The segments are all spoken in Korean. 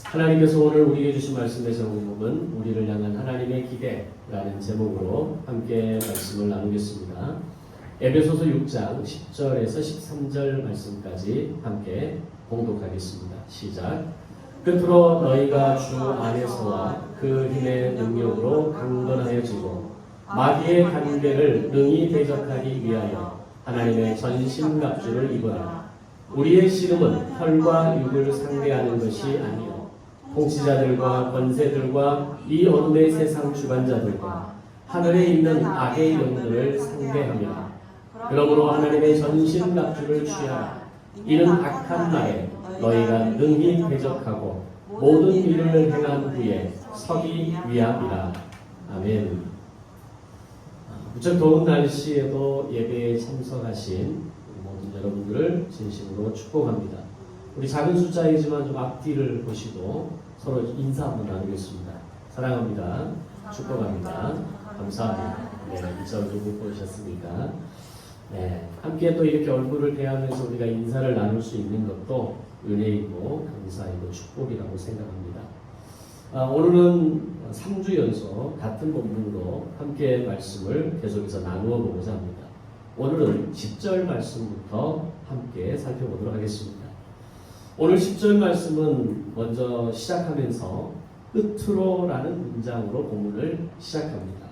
하나님께서 오늘 우리에게 주신 말씀의 제목은 우리를 향한 하나님의 기대라는 제목으로 함께 말씀을 나누겠습니다. 에베소서 6장 10절에서 13절 말씀까지 함께 봉독하겠습니다. 시작. 끝으로 너희가 주 안에서와 그 힘의 능력으로 강건하여지고 마귀의 관계를 능히 대적하기 위하여 하나님의 전신갑주를 입어라. 우리의 씨름은 혈과 육을 상대하는 것이 아니요 통치자들과 권세들과 이 어둠의 세상 주관자들과 하늘에 있는 악의 영들을 상대하며 그러므로 하나님의 전신갑주를 취하라. 이는 악한 날에 너희가 능히 대적하고 모든 일을 행한 후에 서기 위함이라. 아멘. 무척 더운 날씨에도 예배에 참석하신 모든 여러분들을 진심으로 축복합니다. 우리 작은 숫자이지만 좀 앞뒤를 보시고 서로 인사 한번 나누겠습니다. 사랑합니다. 축복합니다. 감사합니다. 네, 인사 얼굴 못 보셨습니까? 네, 함께 또 이렇게 얼굴을 대하면서 우리가 인사를 나눌 수 있는 것도 은혜이고 감사이고 축복이라고 생각합니다. 오늘은 3주 연속 같은 본문으로 함께 말씀을 계속해서 나누어 보고자 합니다. 오늘은 10절 말씀부터 함께 살펴보도록 하겠습니다. 오늘 10절 말씀은 먼저 시작하면서 끝으로라는 문장으로 본문을 시작합니다.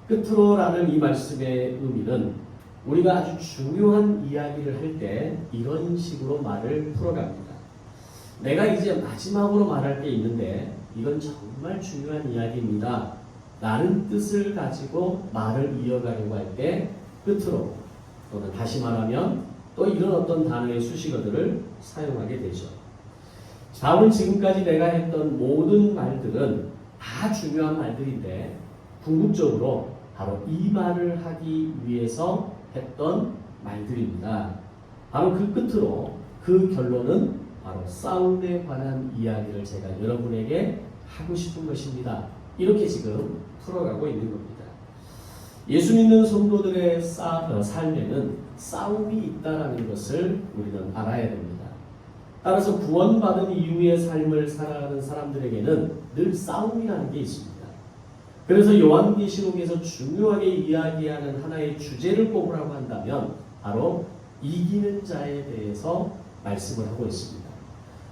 끝으로라는 이 말씀의 의미는 우리가 아주 중요한 이야기를 할 때 이런 식으로 말을 풀어갑니다. 내가 이제 마지막으로 말할 게 있는데 이건 정말 중요한 이야기입니다. 라는 뜻을 가지고 말을 이어가려고 할 때 끝으로 또는 다시 말하면 또 이런 어떤 단어의 수식어들을 사용하게 되죠. 바울은 지금까지 내가 했던 모든 말들은 다 중요한 말들인데 궁극적으로 바로 이 말을 하기 위해서 했던 말들입니다. 바로 그 끝으로 그 결론은 바로 싸움에 관한 이야기를 제가 여러분에게 하고 싶은 것입니다. 이렇게 지금 풀어가고 있는 겁니다. 예수 믿는 성도들의 삶에는 싸움이 있다는 것을 우리는 알아야 됩니다. 따라서 구원받은 이후의 삶을 살아가는 사람들에게는 늘 싸움이라는 게 있습니다. 그래서 요한계시록에서 중요하게 이야기하는 하나의 주제를 꼽으라고 한다면 바로 이기는 자에 대해서 말씀을 하고 있습니다.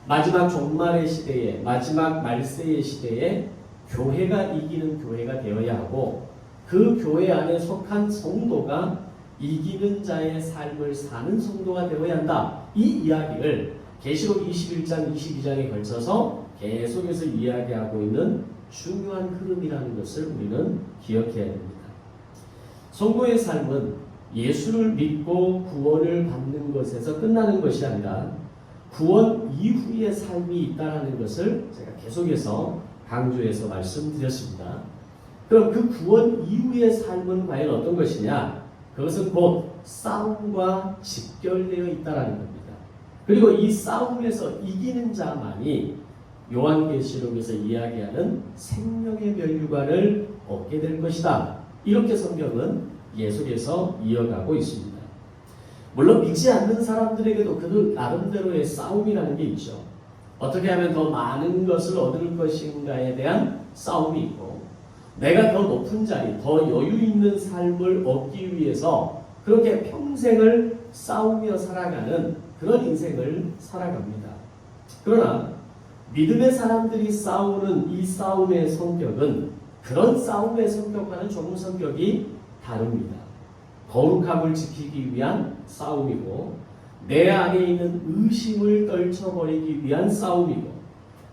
마지막 종말의 시대에, 마지막 말세의 시대에 교회가 이기는 교회가 되어야 하고 그 교회 안에 속한 성도가 이기는 자의 삶을 사는 성도가 되어야 한다. 이 이야기를 계시록 21장, 22장에 걸쳐서 계속해서 이야기하고 있는 중요한 흐름이라는 것을 우리는 기억해야 됩니다. 성도의 삶은 예수를 믿고 구원을 받는 것에서 끝나는 것이 아니라 구원 이후의 삶이 있다는 것을 제가 계속해서 강조해서 말씀드렸습니다. 그럼 그 구원 이후의 삶은 과연 어떤 것이냐? 그것은 곧 싸움과 직결되어 있다는 겁니다. 그리고 이 싸움에서 이기는 자만이 요한계시록에서 이야기하는 생명의 면류관을 얻게 될 것이다. 이렇게 성경은 계속해서 이어가고 있습니다. 물론 믿지 않는 사람들에게도 그 나름대로의 싸움이라는 게 있죠. 어떻게 하면 더 많은 것을 얻을 것인가에 대한 싸움이 있고 내가 더 높은 자리, 더 여유 있는 삶을 얻기 위해서 그렇게 평생을 싸우며 살아가는 그런 인생을 살아갑니다. 그러나 믿음의 사람들이 싸우는 이 싸움의 성격은 그런 싸움의 성격과는 조금 성격이 다릅니다. 거룩함을 지키기 위한 싸움이고 내 안에 있는 의심을 떨쳐버리기 위한 싸움이고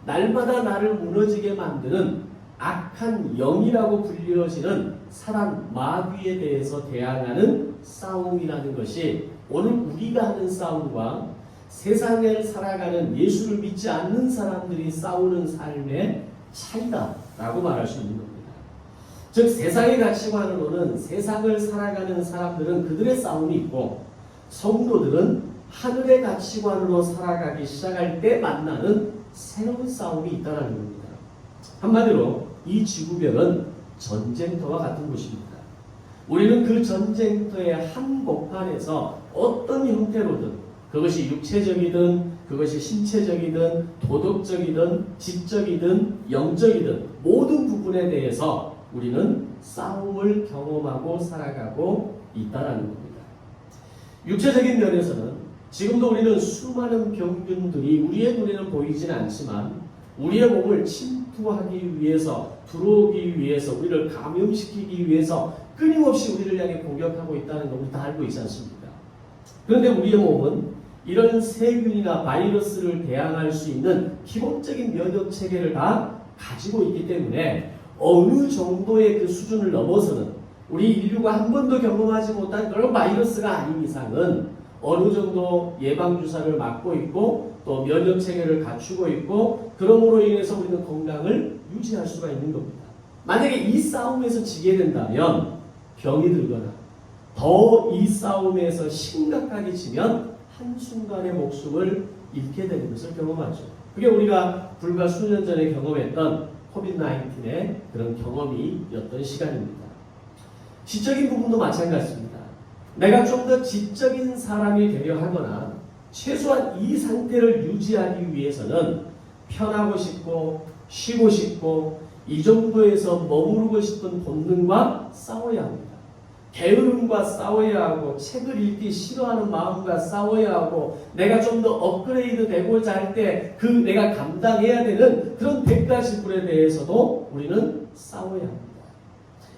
날마다 나를 무너지게 만드는 악한 영이라고 불리어지는 사람 마귀에 대해서 대항하는 싸움이라는 것이 오늘 우리가 하는 싸움과 세상을 살아가는 예수를 믿지 않는 사람들이 싸우는 삶의 차이다라고 말할 수 있는 겁니다. 즉 세상의 가치관으로는 세상을 살아가는 사람들은 그들의 싸움이 있고 성도들은 하늘의 가치관으로 살아가기 시작할 때 만나는 새로운 싸움이 있다는 겁니다. 한마디로 이 지구별은 전쟁터와 같은 곳입니다. 우리는 그 전쟁터의 한복판에서 어떤 형태로든 그것이 육체적이든 그것이 신체적이든 도덕적이든 지적이든 영적이든 모든 부분에 대해서 우리는 싸움을 경험하고 살아가고 있다는 겁니다. 육체적인 면에서는 지금도 우리는 수많은 병균들이 우리의 눈에는 보이지는 않지만 우리의 몸을 침투하기 위해서, 들어오기 위해서, 우리를 감염시키기 위해서 끊임없이 우리를 향해 공격하고 있다는 걸 우리 다 알고 있지 않습니까? 그런데 우리의 몸은 이런 세균이나 바이러스를 대항할 수 있는 기본적인 면역 체계를 다 가지고 있기 때문에 어느 정도의 그 수준을 넘어서는 우리 인류가 한 번도 경험하지 못한 그런 바이러스가 아닌 이상은 어느 정도 예방주사를 맞고 있고 또 면역 체계를 갖추고 있고 그러므로 인해서 우리는 건강을 유지할 수가 있는 겁니다. 만약에 이 싸움에서 지게 된다면 병이 들거나 더 이 싸움에서 심각하게 지면 한순간의 목숨을 잃게 되는 것을 경험하죠. 그게 우리가 불과 수년 전에 경험했던 코비드-19의 그런 경험이었던 시간입니다. 지적인 부분도 마찬가지입니다. 내가 좀 더 지적인 사람이 되려 하거나 최소한 이 상태를 유지하기 위해서는 편하고 싶고 쉬고 싶고 이 정도에서 머무르고 싶은 본능과 싸워야 합니다. 게으름과 싸워야 하고 책을 읽기 싫어하는 마음과 싸워야 하고 내가 좀 더 업그레이드 되고자 할 때 그 내가 감당해야 되는 그런 대가 지불에 대해서도 우리는 싸워야 합니다.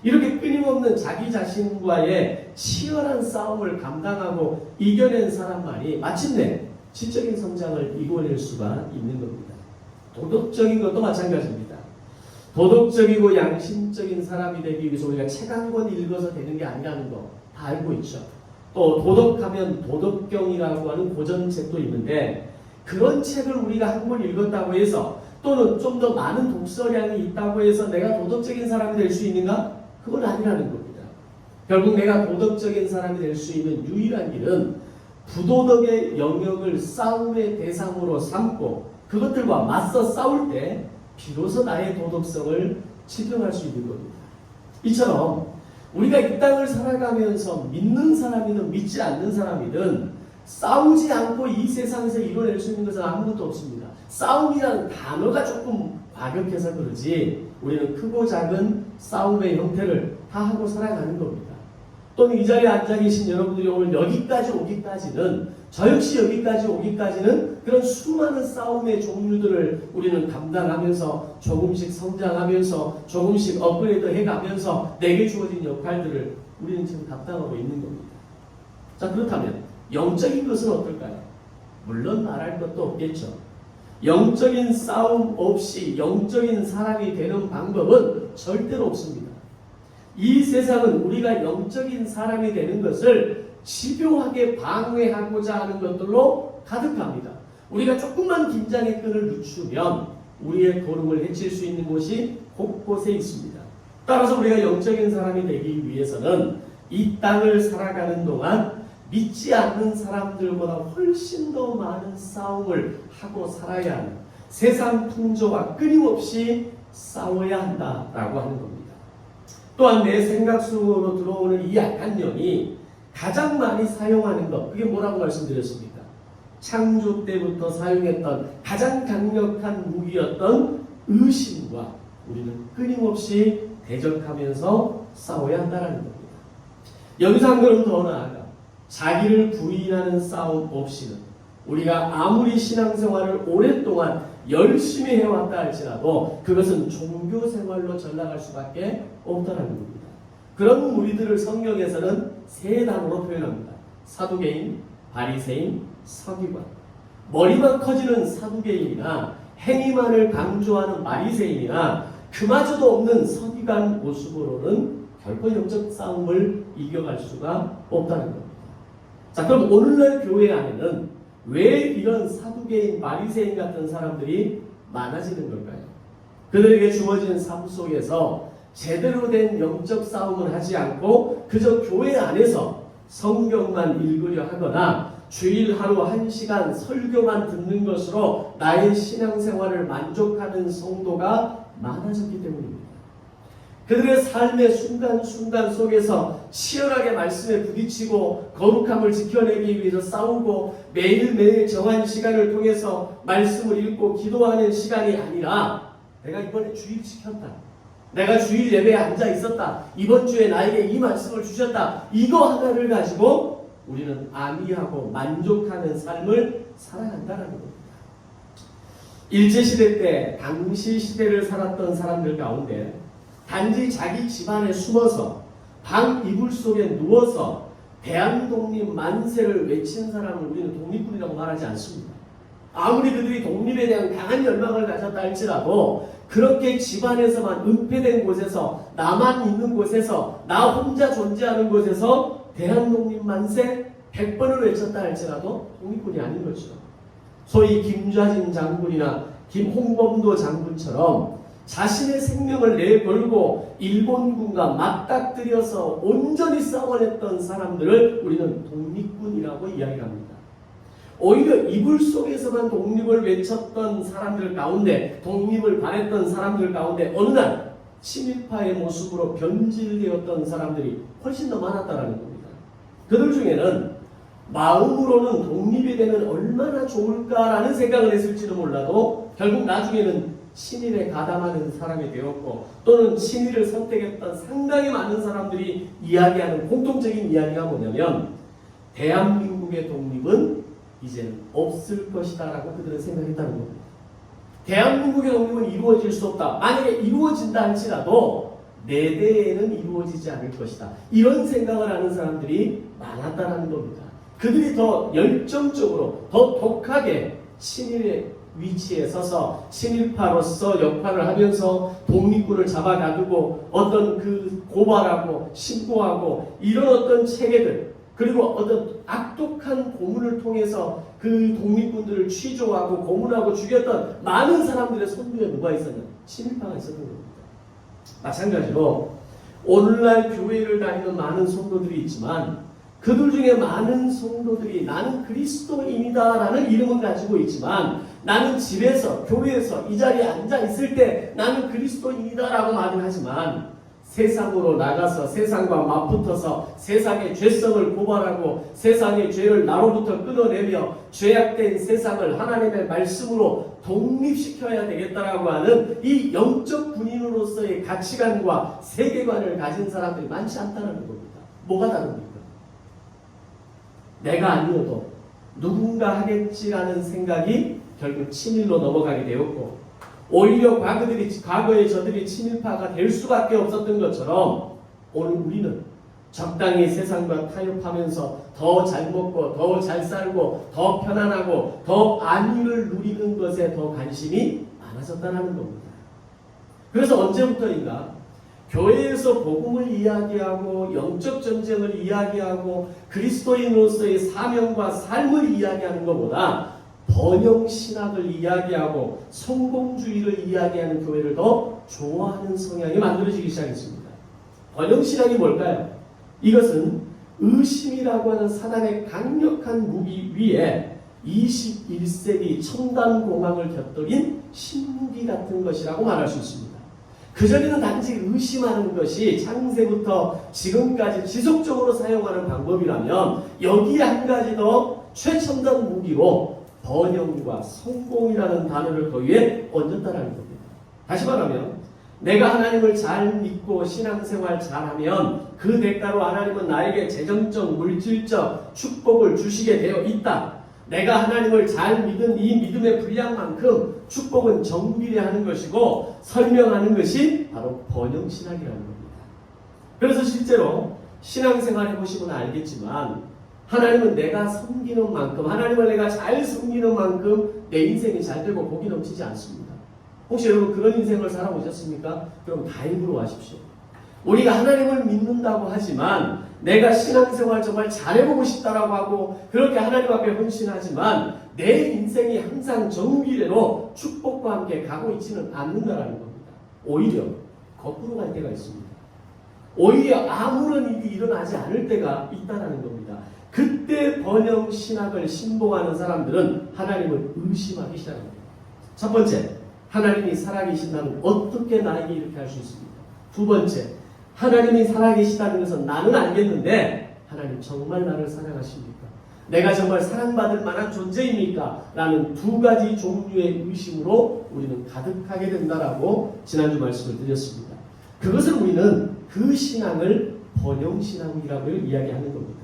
이렇게 끊임없는 자기 자신과의 치열한 싸움을 감당하고 이겨낸 사람만이 마침내 지적인 성장을 이뤄낼 수가 있는 겁니다. 도덕적인 것도 마찬가지입니다. 도덕적이고 양심적인 사람이 되기 위해서 우리가 책 한 권 읽어서 되는 게 아니라는 거 다 알고 있죠. 또 도덕하면 도덕경이라고 하는 고전책도 있는데 그런 책을 우리가 한 권 읽었다고 해서 또는 좀 더 많은 독서량이 있다고 해서 내가 도덕적인 사람이 될 수 있는가? 그건 아니라는 겁니다. 결국 내가 도덕적인 사람이 될 수 있는 유일한 길은 부도덕의 영역을 싸움의 대상으로 삼고 그것들과 맞서 싸울 때 비로소 나의 도덕성을 측정할 수 있는 겁니다. 이처럼 우리가 이 땅을 살아가면서 믿는 사람이든 믿지 않는 사람이든 싸우지 않고 이 세상에서 이뤄낼 수 있는 것은 아무것도 없습니다. 싸움이라는 단어가 조금 과격해서 그러지 우리는 크고 작은 싸움의 형태를 다 하고 살아가는 겁니다. 또는 이 자리에 앉아 계신 여러분들이 오늘 여기까지 오기까지는 저 역시 여기까지 오기까지는 그런 수많은 싸움의 종류들을 우리는 감당하면서 조금씩 성장하면서 조금씩 업그레이드 해가면서 내게 주어진 역할들을 우리는 지금 감당하고 있는 겁니다. 자, 그렇다면 영적인 것은 어떨까요? 물론 말할 것도 없겠죠. 영적인 싸움 없이 영적인 사람이 되는 방법은 절대로 없습니다. 이 세상은 우리가 영적인 사람이 되는 것을 집요하게 방해하고자 하는 것들로 가득합니다. 우리가 조금만 긴장의 끈을 늦추면 우리의 걸음을 해칠 수 있는 곳이 곳곳에 있습니다. 따라서 우리가 영적인 사람이 되기 위해서는 이 땅을 살아가는 동안 믿지 않는 사람들보다 훨씬 더 많은 싸움을 하고 살아야 하는 세상 풍조와 끊임없이 싸워야 한다라고 하는 겁니다. 또한 내 생각 속으로 들어오는 이 약한 영이 가장 많이 사용하는 것, 그게 뭐라고 말씀드렸습니까? 창조 때부터 사용했던 가장 강력한 무기였던 의심과 우리는 끊임없이 대적하면서 싸워야 한다는 겁니다. 여기서 한 걸음 더 나아가 자기를 부인하는 싸움 없이는 우리가 아무리 신앙생활을 오랫동안 열심히 해왔다 할지라도 그것은 종교생활로 전락할 수밖에 없다는 겁니다. 그런 무리들을 성경에서는 세 단어로 표현합니다. 사두개인, 바리새인, 서기관. 머리만 커지는 사두개인이나 행위만을 강조하는 바리새인이나 그마저도 없는 서기관 모습으로는 결코 영적 싸움을 이겨갈 수가 없다는 겁니다. 자, 그럼 오늘날 교회 안에는 왜 이런 사두개인, 바리새인 같은 사람들이 많아지는 걸까요? 그들에게 주어진 삶 속에서 제대로 된 영적 싸움을 하지 않고 그저 교회 안에서 성경만 읽으려 하거나 주일 하루 1시간 설교만 듣는 것으로 나의 신앙생활을 만족하는 성도가 많아졌기 때문입니다. 그들의 삶의 순간순간 속에서 치열하게 말씀에 부딪히고 거룩함을 지켜내기 위해서 싸우고 매일매일 정한 시간을 통해서 말씀을 읽고 기도하는 시간이 아니라 내가 이번에 주일 지켰다. 내가 주일 예배에 앉아 있었다. 이번 주에 나에게 이 말씀을 주셨다. 이거 하나를 가지고 우리는 안위하고 만족하는 삶을 살아간다는 겁니다. 일제시대 때 당시 시대를 살았던 사람들 가운데 단지 자기 집안에 숨어서 방 이불 속에 누워서 대한독립 만세를 외친 사람을 우리는 독립군이라고 말하지 않습니다. 아무리 그들이 독립에 대한 강한 열망을 가졌다 할지라도 그렇게 집안에서만 은폐된 곳에서 나만 있는 곳에서 나 혼자 존재하는 곳에서 대한독립 만세 100번을 외쳤다 할지라도 독립군이 아닌 거죠. 소위 김좌진 장군이나 김홍범도 장군처럼 자신의 생명을 내걸고 일본군과 맞닥뜨려서 온전히 싸워냈던 사람들을 우리는 독립군이라고 이야기합니다. 오히려 이불 속에서만 독립을 외쳤던 사람들 가운데, 독립을 바랬던 사람들 가운데 어느 날 친일파의 모습으로 변질되었던 사람들이 훨씬 더 많았다는 겁니다. 그들 중에는 마음으로는 독립이 되면 얼마나 좋을까라는 생각을 했을지도 몰라도 결국 나중에는 친일에 가담하는 사람이 되었고 또는 친일을 선택했던 상당히 많은 사람들이 이야기하는 공통적인 이야기가 뭐냐면 대한민국의 독립은 이제는 없을 것이다 라고 그들은 생각했다는 겁니다. 대한민국의 독립은 이루어질 수 없다. 만약에 이루어진다 할지라도 내 대에는 이루어지지 않을 것이다. 이런 생각을 하는 사람들이 많았다는 겁니다. 그들이 더 열정적으로 더 독하게 친일의 위치에 서서 친일파로서 역할을 하면서 독립군을 잡아가두고 어떤 그 고발하고 신고하고 이런 어떤 체계들 그리고 어떤 악독한 고문을 통해서 그 독립군들을 취조하고 고문하고 죽였던 많은 사람들의 선두에 누가 있었냐? 친일파가 있었던 겁니다. 마찬가지로 오늘날 교회를 다니는 많은 성도들이 있지만 그들 중에 많은 성도들이 나는 그리스도인이다 라는 이름은 가지고 있지만 나는 집에서 교회에서 이 자리에 앉아 있을 때 나는 그리스도인이다 라고 말을 하지만 세상으로 나가서 세상과 맞붙어서 세상의 죄성을 고발하고 세상의 죄를 나로부터 끊어내며 죄악된 세상을 하나님의 말씀으로 독립시켜야 되겠다라고 하는 이 영적 군인으로서의 가치관과 세계관을 가진 사람들이 많지 않다는 겁니다. 뭐가 다릅니까? 내가 아니어도 누군가 하겠지라는 생각이 결국 친일로 넘어가게 되었고 오히려 과거에 저들이 친일파가 될 수밖에 없었던 것처럼 오늘 우리는 적당히 세상과 타협하면서 더 잘 먹고 더 잘 살고 더 편안하고 더 안위를 누리는 것에 더 관심이 많아졌다는 겁니다. 그래서 언제부터인가 교회에서 복음을 이야기하고 영적 전쟁을 이야기하고 그리스도인으로서의 사명과 삶을 이야기하는 것보다 번영신학을 이야기하고 성공주의를 이야기하는 교회를 더 좋아하는 성향이 만들어지기 시작했습니다. 번영신학이 뭘까요? 이것은 의심이라고 하는 사단의 강력한 무기 위에 21세기 첨단공학을 곁들인 신무기 같은 것이라고 말할 수 있습니다. 그전에는 단지 의심하는 것이 창세부터 지금까지 지속적으로 사용하는 방법이라면 여기에 한 가지 더 최첨단 무기로 번영과 성공이라는 단어를 거기에 얹었다는 겁니다. 다시 말하면 내가 하나님을 잘 믿고 신앙생활 잘하면 그 대가로 하나님은 나에게 재정적, 물질적 축복을 주시게 되어 있다. 내가 하나님을 잘 믿은 이 믿음의 분량만큼 축복은 정비례하는 것이고 설명하는 것이 바로 번영신학이라는 겁니다. 그래서 실제로 신앙생활 해보시면 알겠지만 하나님은 내가 섬기는 만큼 하나님을 내가 잘 섬기는 만큼 내 인생이 잘 되고 복이 넘치지 않습니다. 혹시 여러분 그런 인생을 살아보셨습니까? 그럼 다행으로 하십시오. 우리가 하나님을 믿는다고 하지만 내가 신앙생활 정말 잘해보고 싶다라고 하고 그렇게 하나님 앞에 헌신하지만 내 인생이 항상 정비례로 축복과 함께 가고 있지는 않는다라는 겁니다. 오히려 거꾸로 갈 때가 있습니다. 오히려 아무런 일이 일어나지 않을 때가 있다는 겁니다. 그때 번영신학을 신봉하는 사람들은 하나님을 의심하기 시작합니다. 첫 번째, 하나님이 살아계신다면 어떻게 나에게 이렇게 할 수 있습니까? 두 번째, 하나님이 살아계시다는 것은 나는 알겠는데 하나님 정말 나를 사랑하십니까? 내가 정말 사랑받을 만한 존재입니까? 라는 두 가지 종류의 의심으로 우리는 가득하게 된다라고 지난주 말씀을 드렸습니다. 그것을 우리는 그 신앙을 번영신앙이라고 이야기하는 겁니다.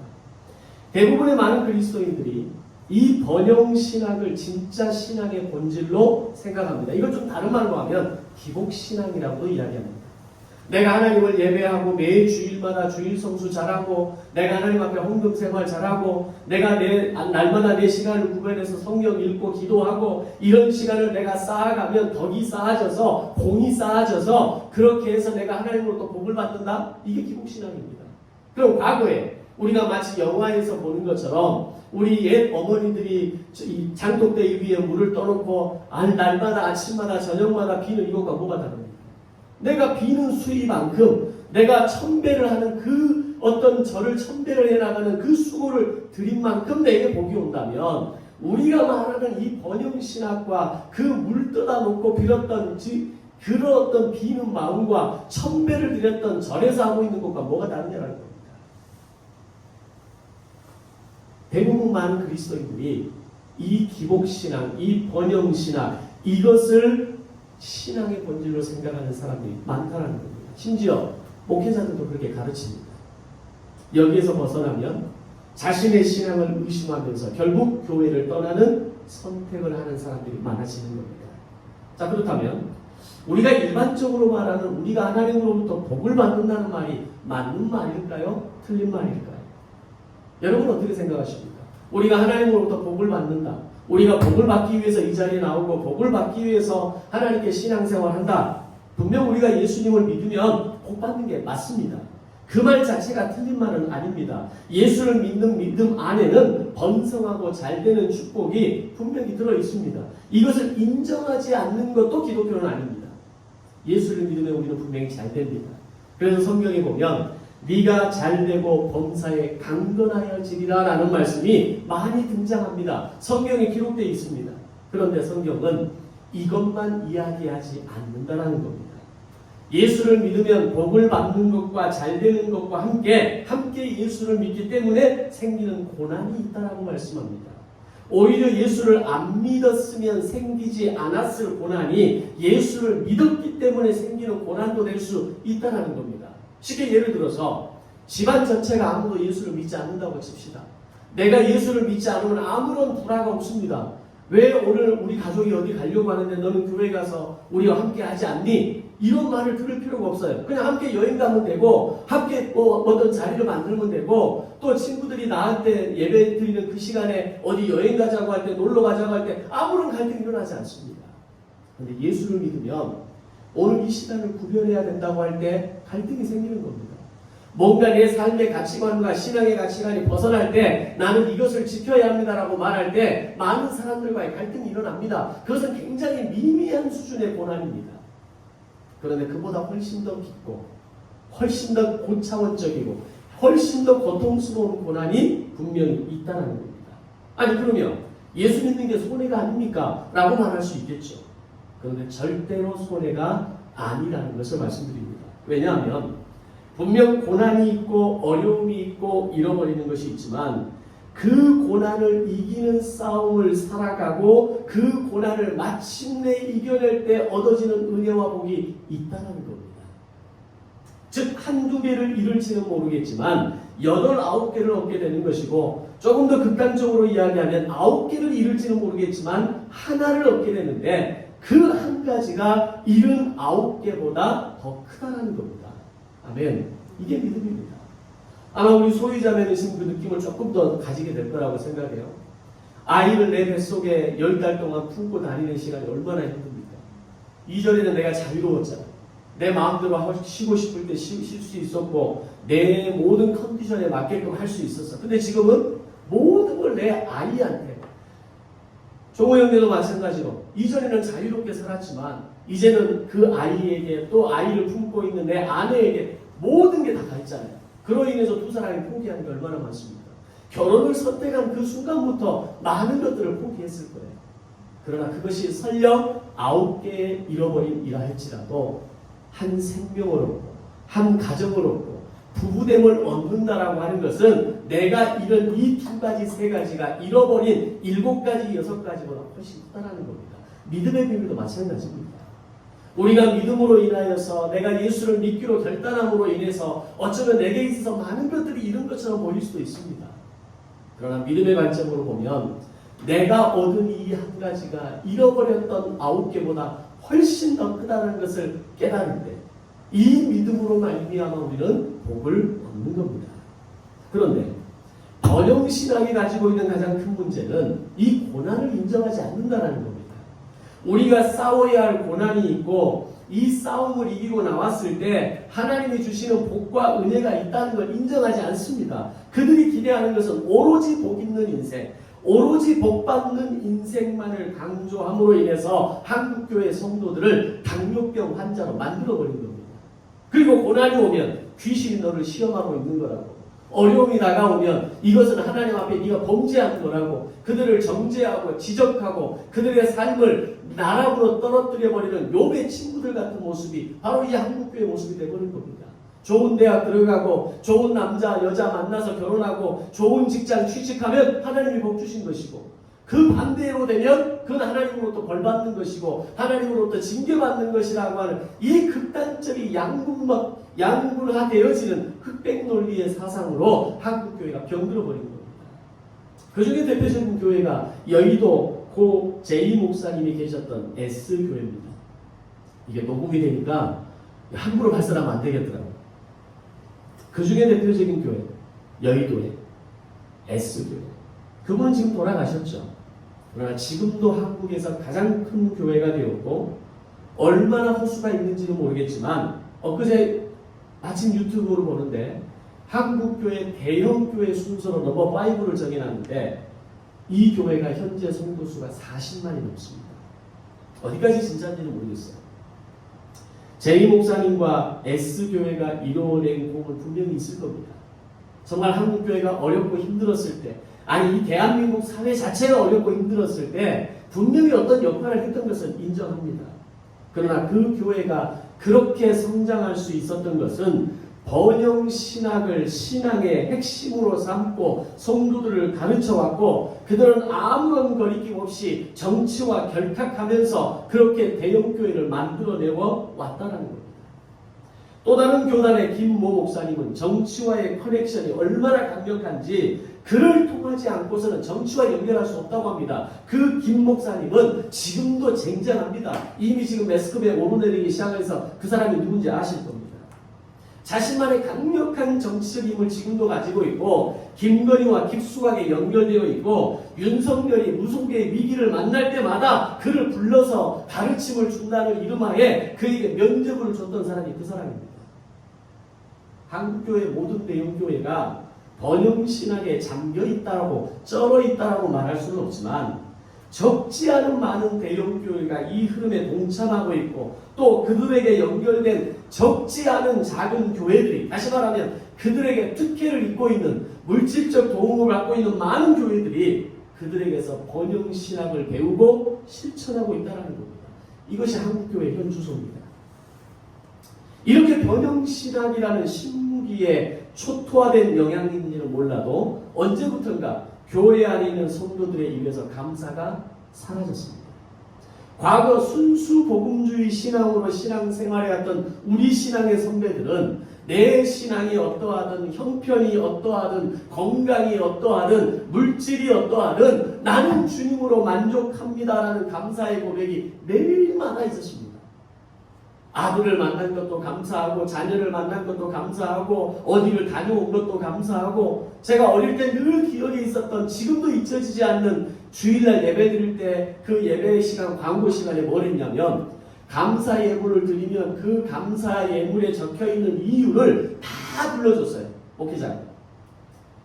대부분의 많은 그리스도인들이 이 번영신학을 진짜 신앙의 본질로 생각합니다. 이걸 좀 다른 말로 하면 기복신앙이라고도 이야기합니다. 내가 하나님을 예배하고 매 주일마다 주일 성수 잘하고 내가 하나님 앞에 헌금 생활 잘하고 내가 날마다 내 시간을 구별해서 성경 읽고 기도하고 이런 시간을 내가 쌓아가면 덕이 쌓아져서 공이 쌓아져서 그렇게 해서 내가 하나님으로부터 복을 받는다? 이게 기복신앙입니다. 그럼 과거에 우리가 마치 영화에서 보는 것처럼 우리 옛 어머니들이 장독대 위에 물을 떠놓고 날마다 아침마다 저녁마다 비는 이것과 뭐가 다릅니까? 내가 비는 수위만큼 내가 천배를 하는 그 어떤 저를 천배를 해나가는 그 수고를 드린 만큼 내게 복이 온다면 우리가 말하는 이 번영신학과 그 물 떠다 놓고 빌었던 그런 어떤 비는 마음과 천배를 드렸던 절에서 하고 있는 것과 뭐가 다르냐라는 겁니다. 대부분 많은 그리스도인들이 이 기복신앙, 이 번영신학 이것을 신앙의 본질로 생각하는 사람들이 많다는 겁니다. 심지어 목회자들도 그렇게 가르칩니다. 여기에서 벗어나면 자신의 신앙을 의심하면서 결국 교회를 떠나는 선택을 하는 사람들이 많아지는 겁니다. 자, 그렇다면 우리가 일반적으로 말하는 우리가 하나님으로부터 복을 받는다는 말이 맞는 말일까요? 틀린 말일까요? 여러분 어떻게 생각하십니까? 우리가 하나님으로부터 복을 받는다. 우리가 복을 받기 위해서 이 자리에 나오고 복을 받기 위해서 하나님께 신앙생활한다. 분명 우리가 예수님을 믿으면 복 받는 게 맞습니다. 그 말 자체가 틀린 말은 아닙니다. 예수를 믿는 믿음 안에는 번성하고 잘되는 축복이 분명히 들어있습니다. 이것을 인정하지 않는 것도 기독교는 아닙니다. 예수를 믿으면 우리는 분명히 잘됩니다. 그래서 성경에 보면 네가 잘되고 범사에 강건하여지리라 라는 말씀이 많이 등장합니다. 성경에 기록되어 있습니다. 그런데 성경은 이것만 이야기하지 않는다라는 겁니다. 예수를 믿으면 복을 받는 것과 잘되는 것과 함께 예수를 믿기 때문에 생기는 고난이 있다라고 말씀합니다. 오히려 예수를 안 믿었으면 생기지 않았을 고난이 예수를 믿었기 때문에 생기는 고난도 될 수 있다는 겁니다. 쉽게 예를 들어서 집안 전체가 아무도 예수를 믿지 않는다고 칩시다. 내가 예수를 믿지 않으면 아무런 불화가 없습니다. 왜 오늘 우리 가족이 어디 가려고 하는데 너는 교회 가서 우리와 함께 하지 않니? 이런 말을 들을 필요가 없어요. 그냥 함께 여행 가면 되고 함께 어떤 자리를 만들면 되고 또 친구들이 나한테 예배 드리는 그 시간에 어디 여행 가자고 할 때 놀러 가자고 할 때 아무런 갈등이 일어나지 않습니다. 그런데 예수를 믿으면 오늘 이 시간을 구별해야 된다고 할 때 갈등이 생기는 겁니다. 뭔가 내 삶의 가치관과 신앙의 가치관이 벗어날 때 나는 이것을 지켜야 합니다라고 말할 때 많은 사람들과의 갈등이 일어납니다. 그것은 굉장히 미미한 수준의 고난입니다. 그런데 그보다 훨씬 더 깊고 훨씬 더 고차원적이고 훨씬 더 고통스러운 고난이 분명히 있다는 겁니다. 아니 그러면 예수 믿는 게 손해가 아닙니까? 라고 말할 수 있겠죠. 그런데 절대로 손해가 아니라는 것을 말씀드립니다. 왜냐하면 분명 고난이 있고 어려움이 있고 잃어버리는 것이 있지만 그 고난을 이기는 싸움을 살아가고 그 고난을 마침내 이겨낼 때 얻어지는 은혜와 복이 있다는 겁니다. 즉 한두 개를 잃을지는 모르겠지만 8, 9개를 얻게 되는 것이고 조금 더 극단적으로 이야기하면 9개를 잃을지는 모르겠지만 하나를 얻게 되는데 그 한 가지가 79개보다 더 크다는 겁니다. 아멘. 이게 믿음입니다. 아마 우리 소유자매이신 그 느낌을 조금 더 가지게 될 거라고 생각해요. 아이를 내 뱃속에 10달 동안 품고 다니는 시간이 얼마나 힘듭니까? 이전에는 내가 자유로웠잖아. 내 마음대로 쉬고 싶을 때 쉴 수 있었고 내 모든 컨디션에 맞게끔 할 수 있었어. 근데 지금은 모든 걸 내 아이한테 종호 형님도 마찬가지로 이전에는 자유롭게 살았지만 이제는 그 아이에게 또 아이를 품고 있는 내 아내에게 모든 게 다 가 있잖아요. 그로 인해서 두 사람이 포기하는 게 얼마나 많습니까? 결혼을 선택한 그 순간부터 많은 것들을 포기했을 거예요. 그러나 그것이 설령 9개 잃어버린 이라 할지라도 한 생명으로 한 가정을 얻고 부부됨을 얻는다라고 하는 것은 내가 이런 이 두 가지, 세 가지가 잃어버린 7가지, 6가지보다 훨씬 크다는 겁니다. 믿음의 비밀도 마찬가지입니다. 우리가 믿음으로 인하여서 내가 예수를 믿기로 결단함으로 인해서 어쩌면 내게 있어서 많은 것들이 잃은 것처럼 보일 수도 있습니다. 그러나 믿음의 관점으로 보면 내가 얻은 이 한 가지가 잃어버렸던 9개보다 훨씬 더 크다는 것을 깨달을 때 이 믿음으로 말미암아 우리는 복을 얻는 겁니다. 그런데 번영신학이 가지고 있는 가장 큰 문제는 이 고난을 인정하지 않는다는 겁니다. 우리가 싸워야 할 고난이 있고 이 싸움을 이기고 나왔을 때 하나님이 주시는 복과 은혜가 있다는 걸 인정하지 않습니다. 그들이 기대하는 것은 오로지 복 있는 인생, 오로지 복받는 인생만을 강조함으로 인해서 한국교회 성도들을 당뇨병 환자로 만들어버린 겁니다. 그리고 고난이 오면 귀신이 너를 시험하고 있는 거라고, 어려움이 다가오면 이것은 하나님 앞에 네가 범죄한 거라고 그들을 정죄하고 지적하고 그들의 삶을 나락으로 떨어뜨려버리는 욥의 친구들 같은 모습이 바로 이 한국교회 모습이 되어버린 겁니다. 좋은 대학 들어가고 좋은 남자 여자 만나서 결혼하고 좋은 직장 취직하면 하나님이 복 주신 것이고, 그 반대로 되면 그건 하나님으로부터 벌받는 것이고 하나님으로부터 징계받는 것이라고 하는 이 극단적인 양분화되어지는 흑백 논리의 사상으로 한국교회가 병들어버린 겁니다. 그 중에 대표적인 교회가 여의도 고 제이 목사님이 계셨던 S교회입니다. 이게 녹음이 되니까 함부로 발설하면 안 되겠더라고요. 그 중에 대표적인 교회, 여의도의 S교회. 그분은 지금 돌아가셨죠. 그러나 지금도 한국에서 가장 큰 교회가 되었고, 얼마나 호수가 있는지는 모르겠지만 엊그제 아침 유튜브로 보는데 한국교회 대형교회 순서로 넘버 5를 정해놨는데 이 교회가 현재 성도수가 40만이 넘습니다. 어디까지 진짜인지는 모르겠어요. 제이 목사님과 S교회가 이뤄낸 공은 분명히 있을 겁니다. 정말 한국교회가 어렵고 힘들었을 때, 아니 이 대한민국 사회 자체가 어렵고 힘들었을 때 분명히 어떤 역할을 했던 것은 인정합니다. 그러나 그 교회가 그렇게 성장할 수 있었던 것은 번영신학을 신앙의 핵심으로 삼고 성도들을 가르쳐왔고, 그들은 아무런 거리낌 없이 정치와 결탁하면서 그렇게 대형교회를 만들어내어 왔다는 겁니다. 또 다른 교단의 김모 목사님은 정치와의 커넥션이 얼마나 강력한지 그를 통하지 않고서는 정치와 연결할 수 없다고 합니다. 그 김 목사님은 지금도 쟁쟁합니다. 이미 지금 매스컴에 오르내리기 시작해서 그 사람이 누군지 아실 겁니다. 자신만의 강력한 정치적 힘을 지금도 가지고 있고, 김건희와 깊숙하게 연결되어 있고, 윤석열이 무속의 위기를 만날 때마다 그를 불러서 가르침을 준다는 이름하에 그에게 면접을 줬던 사람이 그 사람입니다. 한국교회 모든 대형교회가 번영신학에 잠겨있다라고 쩔어있다라고 말할 수는 없지만 적지 않은 많은 대형교회가 이 흐름에 동참하고 있고, 또 그들에게 연결된 적지 않은 작은 교회들이, 다시 말하면 그들에게 특혜를 입고 있는 물질적 도움을 받고 있는 많은 교회들이 그들에게서 번영신학을 배우고 실천하고 있다는 겁니다. 이것이 한국교회 현 주소입니다. 이렇게 번영신학이라는 신무기에 초토화된 영향인지는 몰라도 언제부턴가 교회 안에 있는 성도들의 입에서 감사가 사라졌습니다. 과거 순수 복음주의 신앙으로 신앙생활해왔던 우리 신앙의 선배들은 내 신앙이 어떠하든 형편이 어떠하든 건강이 어떠하든 물질이 어떠하든 나는 주님으로 만족합니다라는 감사의 고백이 매일마다 있었습니다. 아들을 만난 것도 감사하고, 자녀를 만난 것도 감사하고, 어디를 다녀온 것도 감사하고, 제가 어릴 때 늘 기억에 있었던, 지금도 잊혀지지 않는 주일날 예배 드릴 때 그 예배 시간, 광고 시간에 뭘 했냐면, 감사 예물을 드리면 그 감사 예물에 적혀있는 이유를 다 불러줬어요. 목회자가.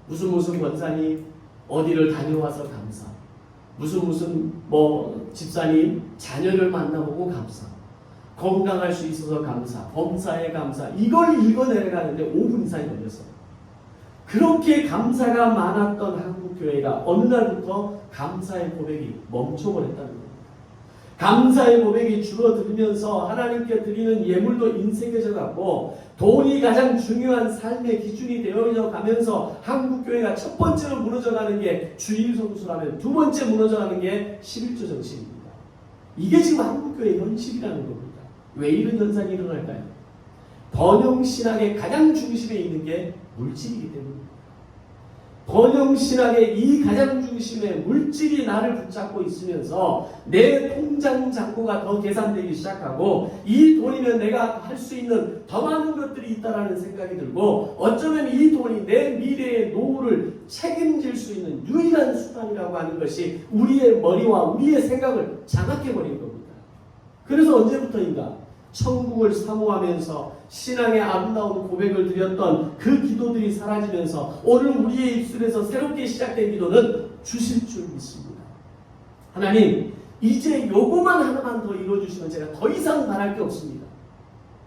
무슨 권사님 어디를 다녀와서 감사, 무슨 집사님 자녀를 만나보고 감사, 건강할 수 있어서 감사, 범사에 감사, 이걸 읽어내려가는데 5분 이상이 걸렸어요. 그렇게 감사가 많았던 한국교회가 어느 날부터 감사의 고백이 멈춰버렸다는 겁니다. 감사의 고백이 줄어들면서 하나님께 드리는 예물도 인색해져 가고 돈이 가장 중요한 삶의 기준이 되어져 가면서 한국교회가 첫 번째로 무너져가는 게 주일 성수라면 두 번째 무너져가는 게 11조 정신입니다. 이게 지금 한국교회의 현실이라는 겁니다. 왜 이런 현상이 일어날까요? 번영신학의 가장 중심에 있는 게 물질이기 때문입니다. 번영신학의 이 가장 중심에 물질이 나를 붙잡고 있으면서 내 통장 잔고가 더 계산되기 시작하고 이 돈이면 내가 할 수 있는 더 많은 것들이 있다라는 생각이 들고 어쩌면 이 돈이 내 미래의 노후를 책임질 수 있는 유일한 수단이라고 하는 것이 우리의 머리와 우리의 생각을 장악해버린 겁니다. 그래서 언제부터인가 천국을 사모하면서 신앙의 아름다운 고백을 드렸던 그 기도들이 사라지면서 오늘 우리의 입술에서 새롭게 시작된 기도는 주실 줄 믿습니다. 하나님, 이제 요거만 하나만 더 이루어주시면 제가 더 이상 바랄 게 없습니다.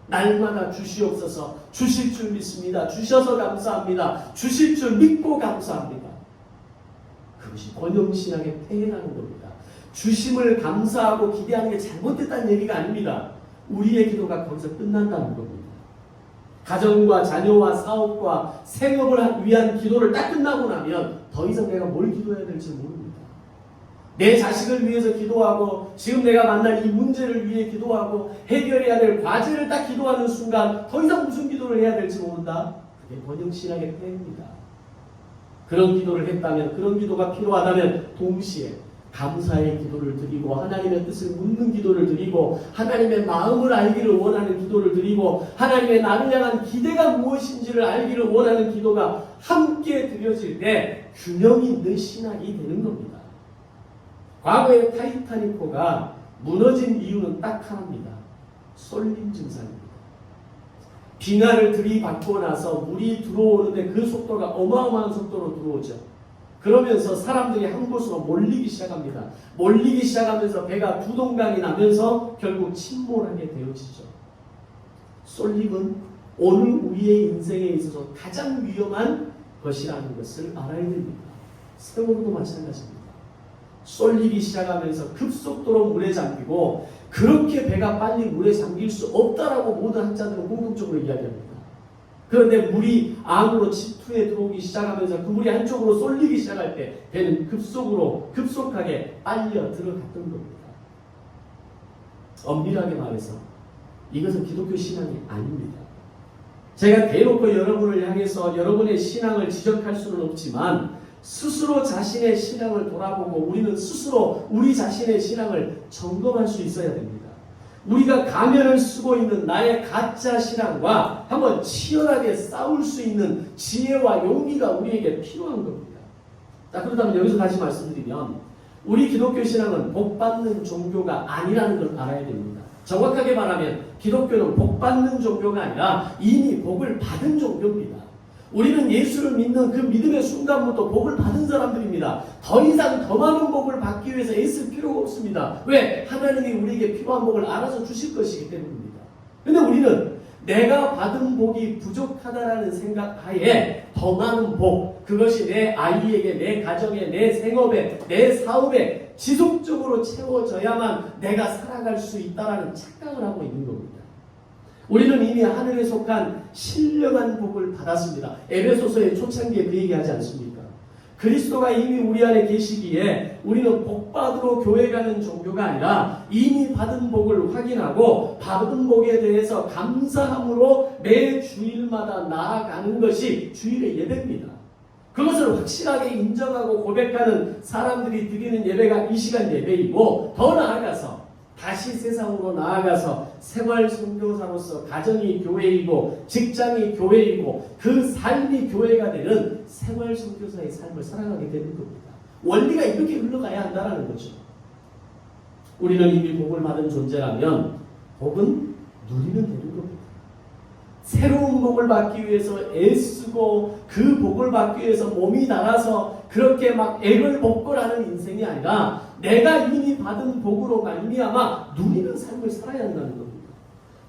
날마다 주시옵소서. 주실 줄 믿습니다. 주셔서 감사합니다. 주실 줄 믿고 감사합니다. 그것이 번영신앙의 폐해라는 겁니다. 주심을 감사하고 기대하는 게 잘못됐다는 얘기가 아닙니다. 우리의 기도가 거기서 끝난다는 겁니다. 가정과 자녀와 사업과 생업을 위한 기도를 딱 끝나고 나면 더 이상 내가 뭘 기도해야 될지 모릅니다. 내 자식을 위해서 기도하고 지금 내가 만난 이 문제를 위해 기도하고 해결해야 될 과제를 딱 기도하는 순간 더 이상 무슨 기도를 해야 될지 모른다. 그게 번영신학의 폐해입니다. 그런 기도를 했다면, 그런 기도가 필요하다면 동시에 감사의 기도를 드리고 하나님의 뜻을 묻는 기도를 드리고 하나님의 마음을 알기를 원하는 기도를 드리고 하나님의 나를 향한 기대가 무엇인지를 알기를 원하는 기도가 함께 드려질 때 균형 있는 신학이 되는 겁니다. 과거의 타이타닉호가 무너진 이유는 딱 하나입니다. 쏠림 증상입니다. 빙하를 들이받고 나서 물이 들어오는데 그 속도가 어마어마한 속도로 들어오죠. 그러면서 사람들이 한 곳으로 몰리기 시작합니다. 몰리기 시작하면서 배가 두동강이 나면서 결국 침몰하게 되어지죠. 쏠림은 오늘 우리의 인생에 있어서 가장 위험한 것이라는 것을 알아야 됩니다. 세월도 마찬가지입니다. 쏠리기 시작하면서 급속도로 물에 잠기고 그렇게 배가 빨리 물에 잠길 수 없다라고 모든 학자들은 공통적으로 이야기합니다. 그런데 물이 안으로 침투해 들어오기 시작하면서 그 물이 한쪽으로 쏠리기 시작할 때 배는 급속하게 빨려 들어갔던 겁니다. 엄밀하게 말해서 이것은 기독교 신앙이 아닙니다. 제가 대놓고 여러분을 향해서 여러분의 신앙을 지적할 수는 없지만 스스로 자신의 신앙을 돌아보고 우리는 스스로 우리 자신의 신앙을 점검할 수 있어야 됩니다. 우리가 가면을 쓰고 있는 나의 가짜 신앙과 한번 치열하게 싸울 수 있는 지혜와 용기가 우리에게 필요한 겁니다. 자, 그렇다면 여기서 다시 말씀드리면 우리 기독교 신앙은 복받는 종교가 아니라는 걸 알아야 됩니다. 정확하게 말하면 기독교는 복받는 종교가 아니라 이미 복을 받은 종교입니다. 우리는 예수를 믿는 그 믿음의 순간부터 복을 받은 사람들입니다. 더 이상 더 많은 복을 받기 위해서 애쓸 필요가 없습니다. 왜? 하나님이 우리에게 필요한 복을 알아서 주실 것이기 때문입니다. 근데 우리는 내가 받은 복이 부족하다라는 생각 하에 더 많은 복, 그것이 내 아이에게, 내 가정에, 내 생업에, 내 사업에 지속적으로 채워져야만 내가 살아갈 수 있다라는 착각을 하고 있는 겁니다. 우리는 이미 하늘에 속한 신령한 복을 받았습니다. 에베소서의 초창기에 그 얘기하지 않습니까? 그리스도가 이미 우리 안에 계시기에 우리는 복 받으러 교회 가는 종교가 아니라 이미 받은 복을 확인하고 받은 복에 대해서 감사함으로 매 주일마다 나아가는 것이 주일의 예배입니다. 그것을 확실하게 인정하고 고백하는 사람들이 드리는 예배가 이 시간 예배이고 더 나아가서 다시 세상으로 나아가서 생활 선교사로서 가정이 교회이고 직장이 교회이고 그 삶이 교회가 되는 생활 선교사의 삶을 살아가게 되는 겁니다. 원리가 이렇게 흘러가야 한다는 거죠. 우리는 이미 복을 받은 존재라면 복은 누리면 되는 겁니다. 새로운 복을 받기 위해서 애쓰고 그 복을 받기 위해서 몸이 달아서 그렇게 막 액을 먹고라는 인생이 아니라 내가 이미 받은 복으로 말미암아 누리는 삶을 살아야 한다는 겁니다.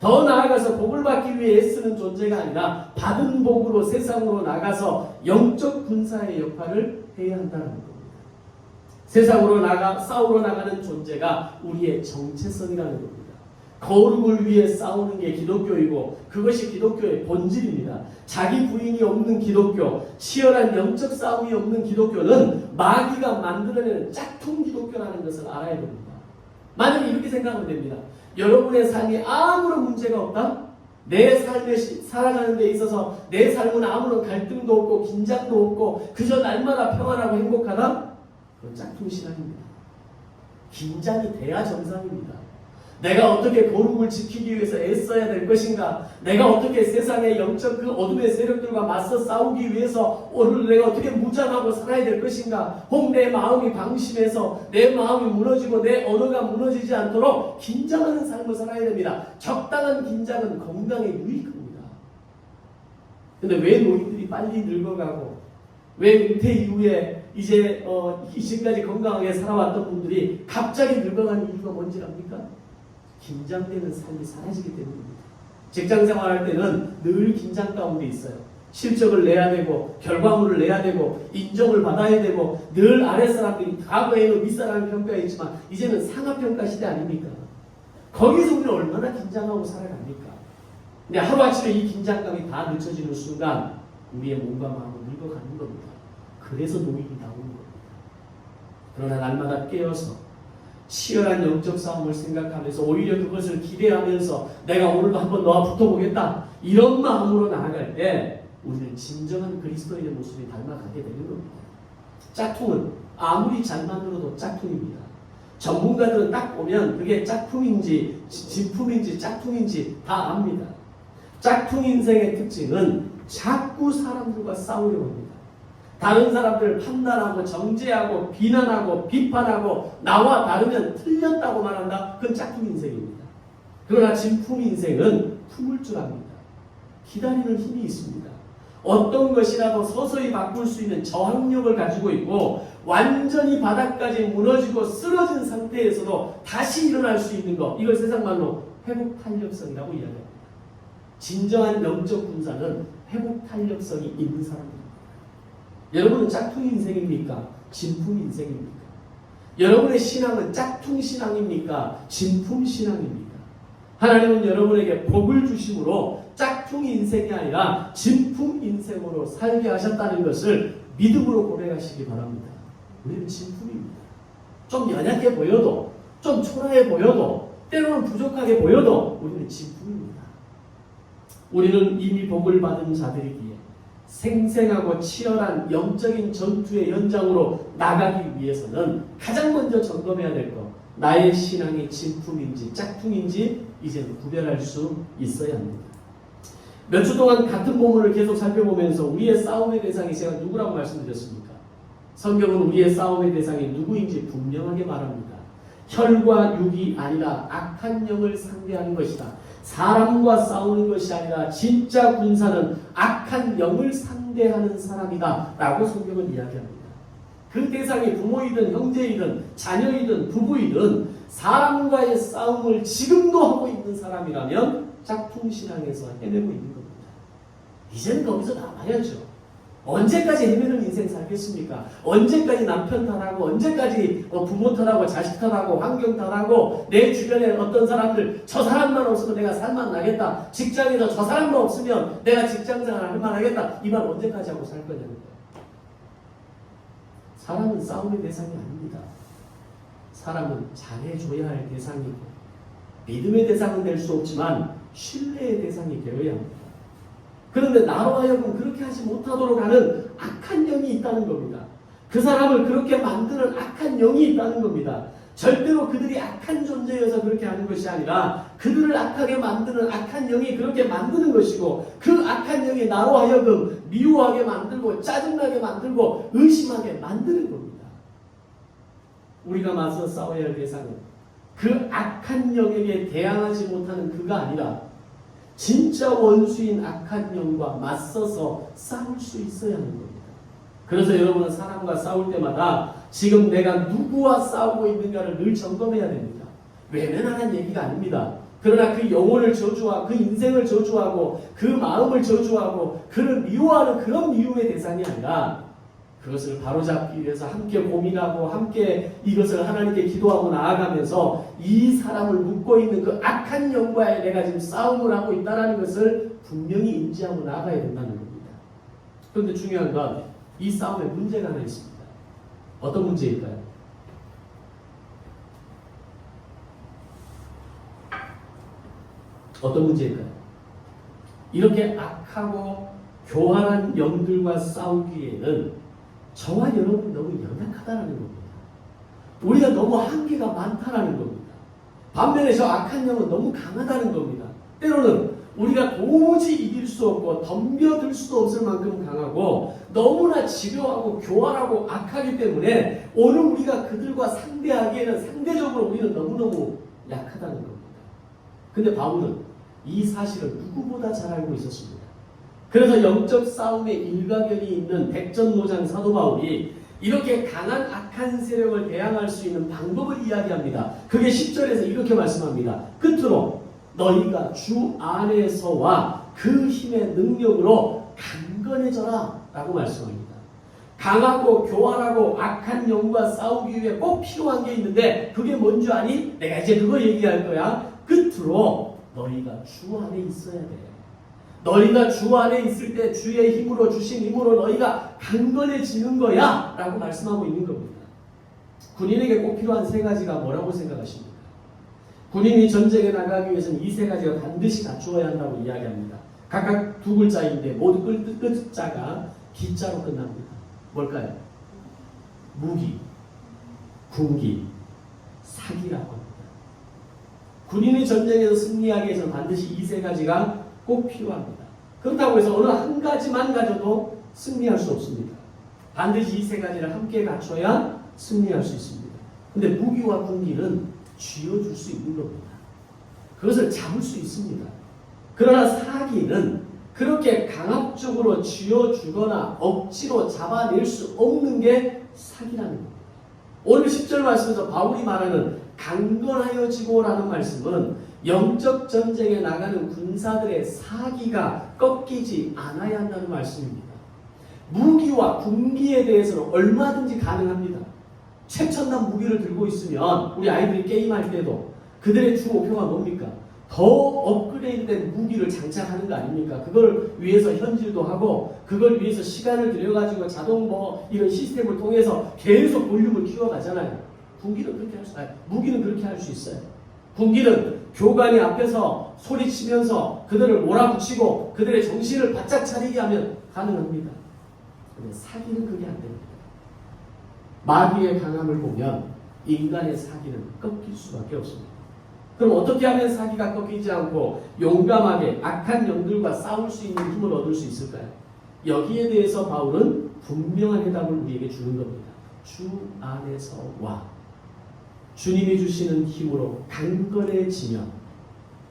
더 나아가서 복을 받기 위해 애쓰는 존재가 아니라 받은 복으로 세상으로 나가서 영적 군사의 역할을 해야 한다는 겁니다. 세상으로 싸우러 나가는 존재가 우리의 정체성이라는 겁니다. 거룩을 위해 싸우는 게 기독교이고 그것이 기독교의 본질입니다. 자기 부인이 없는 기독교, 치열한 영적 싸움이 없는 기독교는 마귀가 만들어내는 짝퉁 기독교라는 것을 알아야 됩니다. 만약에 이렇게 생각하면 됩니다. 여러분의 삶이 아무런 문제가 없다? 내 삶에 살아가는 데 있어서 내 삶은 아무런 갈등도 없고 긴장도 없고 그저 날마다 평안하고 행복하다? 그건 짝퉁 신앙입니다. 긴장이 돼야 정상입니다. 내가 어떻게 거룩을 지키기 위해서 애써야 될 것인가? 내가 어떻게 세상의 영적 그 어둠의 세력들과 맞서 싸우기 위해서 오늘 내가 어떻게 무장하고 살아야 될 것인가? 혹 내 마음이 방심해서 내 마음이 무너지고 내 언어가 무너지지 않도록 긴장하는 삶을 살아야 됩니다. 적당한 긴장은 건강에 유익합니다. 근데 왜 노인들이 빨리 늙어가고 왜 은퇴 이후에 이제 지금까지 건강하게 살아왔던 분들이 갑자기 늙어가는 이유가 뭔지 압니까? 긴장되는 삶이 사라지기 때문입니다. 직장 생활할 때는 늘 긴장 가운데 있어요. 실적을 내야 되고 결과물을 내야 되고 인정을 받아야 되고 늘 아랫사람들이 과거에는 윗사람이 평가했지만 이제는 상하평가 시대 아닙니까? 거기서 우리는 얼마나 긴장하고 살아갑니까? 근데 하루아침에 이 긴장감이 다 늦춰지는 순간 우리의 몸과 마음은 늙어가는 겁니다. 그래서 노인이 나오는 겁니다. 그러나 날마다 깨어서 치열한 영적 싸움을 생각하면서 오히려 그것을 기대하면서 내가 오늘도 한번 너와 붙어보겠다 이런 마음으로 나아갈 때 우리는 진정한 그리스도인의 모습이 닮아가게 되는 겁니다. 짝퉁은 아무리 잘 만들어도 짝퉁입니다. 전문가들은 딱 보면 그게 짝퉁인지 진품인지 짝퉁인지 다 압니다. 짝퉁 인생의 특징은 자꾸 사람들과 싸우려고 합니다. 다른 사람들을 판단하고 정죄하고 비난하고 비판하고 나와 다르면 틀렸다고 말한다. 그건 짝퉁 인생입니다. 그러나 진품 인생은 품을 줄 압니다. 기다리는 힘이 있습니다. 어떤 것이라도 서서히 바꿀 수 있는 저항력을 가지고 있고 완전히 바닥까지 무너지고 쓰러진 상태에서도 다시 일어날 수 있는 것, 이걸 세상말로 회복탄력성이라고 이야기합니다. 진정한 영적 군사는 회복탄력성이 있는 사람입니다. 여러분은 짝퉁 인생입니까? 진품 인생입니까? 여러분의 신앙은 짝퉁 신앙입니까? 진품 신앙입니까? 하나님은 여러분에게 복을 주심으로 짝퉁 인생이 아니라 진품 인생으로 살게 하셨다는 것을 믿음으로 고백하시기 바랍니다. 우리는 진품입니다. 좀 연약해 보여도, 좀 초라해 보여도, 때로는 부족하게 보여도 우리는 진품입니다. 우리는 이미 복을 받은 자들이기에 생생하고 치열한 영적인 전투의 현장으로 나가기 위해서는 가장 먼저 점검해야 될 것, 나의 신앙이 진품인지 짝퉁인지 이제는 구별할 수 있어야 합니다. 몇 주 동안 같은 본문을 계속 살펴보면서 우리의 싸움의 대상이 제가 누구라고 말씀드렸습니까? 성경은 우리의 싸움의 대상이 누구인지 분명하게 말합니다. 혈과 육이 아니라 악한 영을 상대하는 것이다. 사람과 싸우는 것이 아니라 진짜 군사는 악한 영을 상대하는 사람이다 라고 성경은 이야기합니다. 그 대상이 부모이든 형제이든 자녀이든 부부이든 사람과의 싸움을 지금도 하고 있는 사람이라면 짝퉁신앙에서 헤매고 있는 겁니다. 이제는 거기서 나와야죠. 언제까지 헤매는 인생 살겠습니까? 언제까지 남편 탓하고 언제까지 부모 탓하고 자식 탓하고 환경 탓하고 내 주변에 어떤 사람들 저 사람만 없으면 내가 살만 나겠다. 직장에서 저 사람만 없으면 내가 직장생활 할 만하겠다. 이 말 언제까지 하고 살 거냐는 거예요. 사람은 싸움의 대상이 아닙니다. 사람은 잘해줘야 할 대상이고 믿음의 대상은 될 수 없지만 신뢰의 대상이 되어야 합니다. 그런데 나로 하여금 그렇게 하지 못하도록 하는 악한 영이 있다는 겁니다. 그 사람을 그렇게 만드는 악한 영이 있다는 겁니다. 절대로 그들이 악한 존재여서 그렇게 하는 것이 아니라 그들을 악하게 만드는 악한 영이 그렇게 만드는 것이고 그 악한 영이 나로 하여금 미워하게 만들고 짜증나게 만들고 의심하게 만드는 겁니다. 우리가 맞서 싸워야 할 대상은 그 악한 영에게 대항하지 못하는 그가 아니라 진짜 원수인 악한 영과 맞서서 싸울 수 있어야 하는 겁니다. 그래서 여러분은 사람과 싸울 때마다 지금 내가 누구와 싸우고 있는가를 늘 점검해야 됩니다. 외면하는 얘기가 아닙니다. 그러나 그 영혼을 저주하고 그 인생을 저주하고 그 마음을 저주하고 그를 미워하는 그런 미움의 대상이 아니라 그것을 바로잡기 위해서 함께 고민하고 함께 이것을 하나님께 기도하고 나아가면서 이 사람을 묶고 있는 그 악한 영과에 내가 지금 싸움을 하고 있다는 것을 분명히 인지하고 나아가야 된다는 겁니다. 그런데 중요한 건 이 싸움에 문제가 하나 있습니다. 어떤 문제일까요? 어떤 문제일까요? 이렇게 악하고 교활한 영들과 싸우기에는 저와 여러분이 너무 연약하다는 겁니다. 우리가 너무 한계가 많다는 겁니다. 반면에 저 악한 영은 너무 강하다는 겁니다. 때로는 우리가 도무지 이길 수 없고 덤벼들 수도 없을 만큼 강하고 너무나 집요하고 교활하고 악하기 때문에 오늘 우리가 그들과 상대하기에는 상대적으로 우리는 너무너무 약하다는 겁니다. 근데 바울은 이 사실을 누구보다 잘 알고 있었습니다. 그래서 영적 싸움에 일가견이 있는 백전노장 사도 바울이 이렇게 강한 악한 세력을 대항할 수 있는 방법을 이야기합니다. 그게 10절에서 이렇게 말씀합니다. 끝으로 너희가 주 안에서와 그 힘의 능력으로 강건해져라 라고 말씀합니다. 강하고 교활하고 악한 영과 싸우기 위해 꼭 필요한 게 있는데 그게 뭔지 아니? 내가 이제 그거 얘기할 거야. 끝으로 너희가 주 안에 있어야 돼. 너희가 주 안에 있을 때 주의 힘으로 주신 힘으로 너희가 강건해지는 거야 라고 말씀하고 있는 겁니다. 군인에게 꼭 필요한 세 가지가 뭐라고 생각하십니까? 군인이 전쟁에 나가기 위해서는 이 세 가지가 반드시 갖추어야 한다고 이야기합니다. 각각 두 글자인데 모두 끝자가 기자로 끝납니다. 뭘까요? 무기, 군기, 사기라고 합니다. 군인이 전쟁에서 승리하기 위해서는 반드시 이 세 가지가 꼭 필요합니다. 그렇다고 해서 어느 한 가지만 가져도 승리할 수 없습니다. 반드시 이 세 가지를 함께 갖춰야 승리할 수 있습니다. 근데 무기와 군기는 쥐어줄 수 있는 겁니다. 그것을 잡을 수 있습니다. 그러나 사기는 그렇게 강압적으로 쥐어주거나 억지로 잡아낼 수 없는 게 사기라는 겁니다. 오늘 10절 말씀에서 바울이 말하는 강건하여지고라는 말씀은 영적 전쟁에 나가는 군사들의 사기가 꺾이지 않아야 한다는 말씀입니다. 무기와 군기에 대해서는 얼마든지 가능합니다. 최첨단 무기를 들고 있으면 우리 아이들이 게임할 때도 그들의 주 목표가 뭡니까? 더 업그레이드된 무기를 장착하는 거 아닙니까? 그걸 위해서 현질도 하고 그걸 위해서 시간을 들여가지고 자동 이런 시스템을 통해서 계속 볼륨을 키워가잖아요. 무기는 그렇게 할 수 있어요. 군기는 교관이 앞에서 소리치면서 그들을 몰아붙이고 그들의 정신을 바짝 차리게 하면 가능합니다. 그런데 사기는 그게 안 됩니다. 마귀의 강함을 보면 인간의 사기는 꺾일 수밖에 없습니다. 그럼 어떻게 하면 사기가 꺾이지 않고 용감하게 악한 영들과 싸울 수 있는 힘을 얻을 수 있을까요? 여기에 대해서 바울은 분명한 해답을 우리에게 주는 겁니다. 주 안에서와 주님이 주시는 힘으로 강건해지면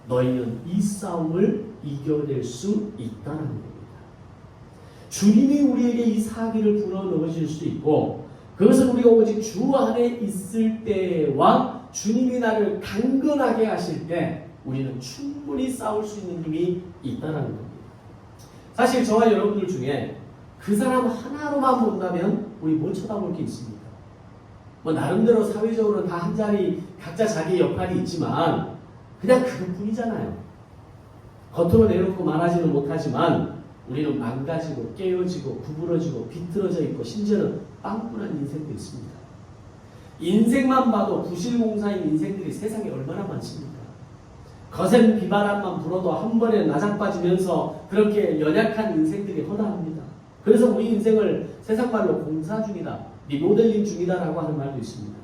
너희는 이 싸움을 이겨낼 수 있다는 겁니다. 주님이 우리에게 이 사기를 불어넣으실 수 있고 그것은 우리가 오직 주 안에 있을 때와 주님이 나를 강건하게 하실 때 우리는 충분히 싸울 수 있는 힘이 있다는 겁니다. 사실 저와 여러분들 중에 그 사람 하나로만 본다면 우리 못 쳐다볼 게 있습니다. 나름대로 사회적으로 다 한 자리 각자 자기 역할이 있지만 그냥 그것뿐이잖아요. 겉으로 내놓고 말하지는 못하지만 우리는 망가지고 깨어지고 구부러지고 비틀어져 있고 심지어는 빵꾸난 인생도 있습니다. 인생만 봐도 부실공사인 인생들이 세상에 얼마나 많습니까? 거센 비바람만 불어도 한 번에 나자빠지면서 그렇게 연약한 인생들이 허다합니다. 그래서 우리 인생을 세상말로 공사 중이다, 리모델링 중이다라고 하는 말도 있습니다.